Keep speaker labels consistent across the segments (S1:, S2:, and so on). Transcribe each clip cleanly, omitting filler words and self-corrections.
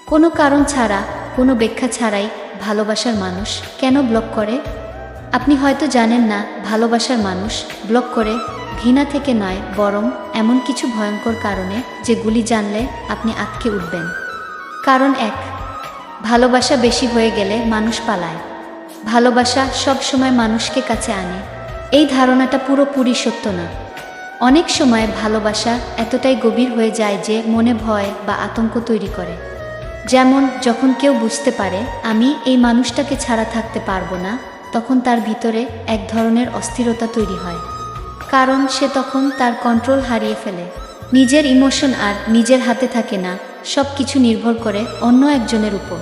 S1: কোনো কারণ ছাড়া, কোনো ব্যাখ্যা ছাড়াই ভালোবাসার মানুষ কেন ব্লক করে? আপনি হয়তো জানেন না, ভালোবাসার মানুষ ব্লক করে ঘৃণা থেকে নয়, বরং এমন কিছু ভয়ঙ্কর কারণে যেগুলি জানলে আপনি আঁতকে উঠবেন। কারণ 1, ভালোবাসা বেশি হয়ে গেলে মানুষ পালায়। ভালোবাসা সব সময় মানুষকে কাছে আনে, এই ধারণাটা পুরোপুরি সত্য না। অনেক সময় ভালোবাসা এতটাই গভীর হয়ে যায় যে মনে ভয় বা আতঙ্ক তৈরি করে। যেমন যখন কেউ বুঝতে পারে আমি এই মানুষটাকে ছাড়া থাকতে পারবো না, তখন তার ভিতরে এক ধরনের অস্থিরতা তৈরি হয়। কারণ সে তখন তার কন্ট্রোল হারিয়ে ফেলে। নিজের ইমোশন আর নিজের হাতে থাকে না, সব কিছু নির্ভর করে অন্য একজনের উপর।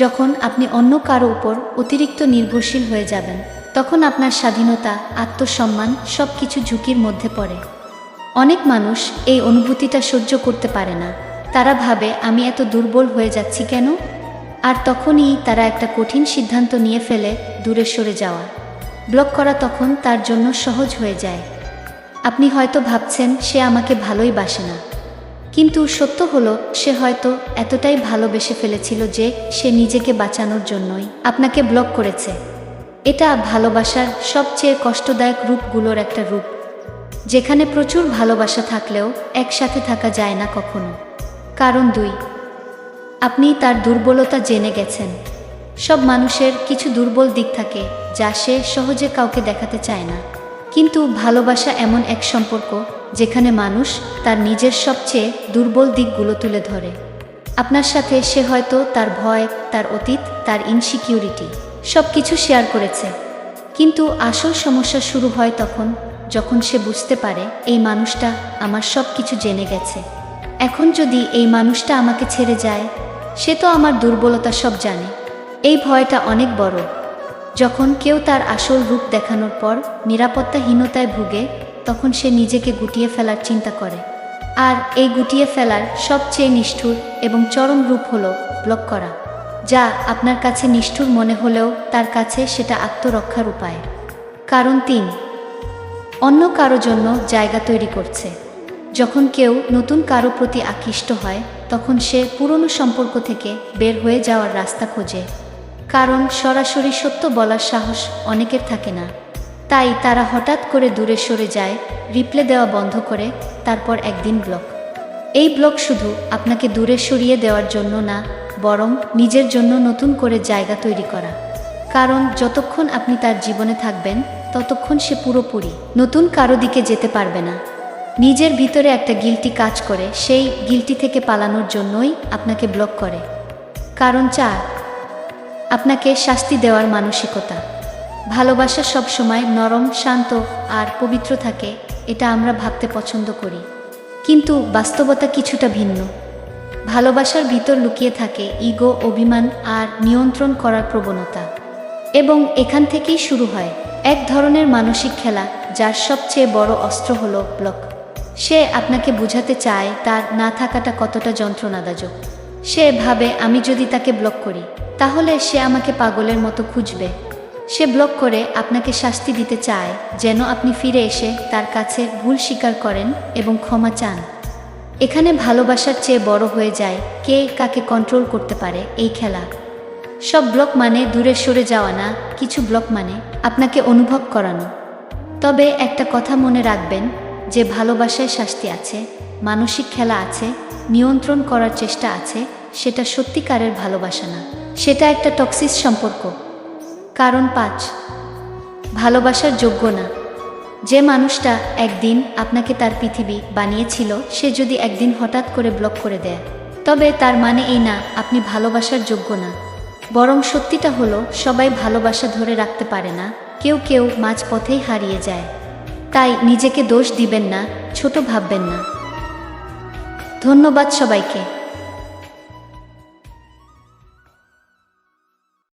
S1: যখন আপনি অন্য কারো উপর অতিরিক্ত নির্ভরশীল হয়ে যাবেন, তখন আপনার স্বাধীনতা, আত্মসম্মান সব কিছু ঝুঁকির মধ্যে পড়ে। অনেক মানুষ এই অনুভূতিটা সহ্য করতে পারে না। তারা ভাবে আমি এত দুর্বল হয়ে যাচ্ছি কেন? আর তখনই তারা একটা কঠিন সিদ্ধান্ত নিয়ে ফেলে, দূরে সরে যাওয়া। ব্লক করা তখন তার জন্য সহজ হয়ে যায়। আপনি হয়তো ভাবছেন সে আমাকে ভালোই বাসে না, কিন্তু সত্য হলো সে হয়তো এতটাই ভালোবেসে ফেলেছিল যে সে নিজেকে বাঁচানোর জন্যই আপনাকে ব্লক করেছে। এটা ভালোবাসার সবচেয়ে কষ্টদায়ক রূপগুলোর একটা রূপ, যেখানে প্রচুর ভালোবাসা থাকলেও একসাথে থাকা যায় না কখনো। কারণ 2, আপনি তার দুর্বলতা জেনে গেছেন। সব মানুষের কিছু দুর্বল দিক থাকে যা সে সহজে কাউকে দেখাতে চায় না। কিন্তু ভালোবাসা এমন এক সম্পর্ক যেখানে মানুষ তার নিজের সবচেয়ে দুর্বল দিকগুলো তুলে ধরে। আপনার সাথে সে হয়তো তার ভয়, তার অতীত, তার ইনসিকিউরিটি সব কিছু শেয়ার করেছে। কিন্তু আসল সমস্যা শুরু হয় তখন যখন সে বুঝতে পারে এই মানুষটা আমার সব কিছু জেনে গেছে। এখন যদি এই মানুষটা আমাকে ছেড়ে যায়, সে তো আমার দুর্বলতা সব জানে। এই ভয়টা অনেক বড়। যখন কেউ তার আসল রূপ দেখানোর পর নিরাপত্তাহীনতায় ভুগে, তখন সে নিজেকে গুটিয়ে ফেলার চিন্তা করে। আর এই গুটিয়ে ফেলার সবচেয়ে নিষ্ঠুর এবং চরম রূপ হলো ব্লক করা, যা আপনার কাছে নিষ্ঠুর মনে হলেও তার কাছে সেটা আত্মরক্ষার উপায়। কারণ 3, অন্য কারো জন্য জায়গা তৈরি করছে। যখন কেউ নতুন কারো প্রতি আকৃষ্ট হয়, তখন সে পুরনো সম্পর্ক থেকে বের হয়ে যাওয়ার রাস্তা খোঁজে। কারণ সরাসরি সত্য বলার সাহস অনেকের থাকে না। তাই তারা হঠাৎ করে দূরে সরে যায়, রিপ্লে দেওয়া বন্ধ করে, তারপর একদিন ব্লক। এই ব্লক শুধু আপনাকে দূরে সরিয়ে দেওয়ার জন্য না, বরং নিজের জন্য নতুন করে জায়গা তৈরি করা। কারণ যতক্ষণ আপনি তার জীবনে থাকবেন, ততক্ষণ সে পুরোপুরি নতুন কারো দিকে যেতে পারবে না। নিজের ভিতরে একটা গিল্টি কাজ করে, সেই গিল্টি থেকে পালানোর জন্যই আপনাকে ব্লক করে। কারণ 4, আপনাকে শাস্তি দেওয়ার মানসিকতা। ভালোবাসা সবসময় নরম, শান্ত আর পবিত্র থাকে, এটা আমরা ভাবতে পছন্দ করি। কিন্তু বাস্তবতা কিছুটা ভিন্ন। ভালোবাসার ভিতর লুকিয়ে থাকে ইগো, অভিমান আর নিয়ন্ত্রণ করার প্রবণতা। এবং এখান থেকেই শুরু হয় এক ধরনের মানসিক খেলা, যার সবচেয়ে বড় অস্ত্র হলো ব্লক। সে আপনাকে বোঝাতে চায় তার না থাকাটা কতটা যন্ত্রণাদায়ক। সে ভাবে আমি যদি তাকে ব্লক করি, তাহলে সে আমাকে পাগলের মতো খুঁজবে। সে ব্লক করে আপনাকে শাস্তি দিতে চায়, যেন আপনি ফিরে এসে তার কাছে ভুল স্বীকার করেন এবং ক্ষমা চান। এখানে ভালোবাসার চেয়ে বড় হয়ে যায় কে কাকে কন্ট্রোল করতে পারে এই খেলা। সব ব্লক মানে দূরে সরে যাওয়া না, কিছু ব্লক মানে আপনাকে অনুভব করানো। তবে একটা কথা মনে রাখবেন, যে ভালোবাসায় শাস্তি আছে, মানসিক খেলা আছে, নিয়ন্ত্রণ করার চেষ্টা আছে, সেটা সত্যিকারের ভালোবাসা না, সেটা একটা টক্সিক সম্পর্ক। কারণ 5, ভালোবাসার যোগ্য না। যে মানুষটা একদিন আপনাকে তার পৃথিবী বানিয়েছিল, সে যদি একদিন হঠাৎ করে ব্লক করে দেয়, তবে তার মানে এই না আপনি ভালোবাসার যোগ্য না। বরং সত্যিটা হলো সবাই ভালোবাসা ধরে রাখতে পারে না, কেউ কেউ মাঝপথেই হারিয়ে যায়। তাই নিজেকে দোষ দিবেন না, ছোট ভাববেন না। ধন্যবাদ সবাইকে।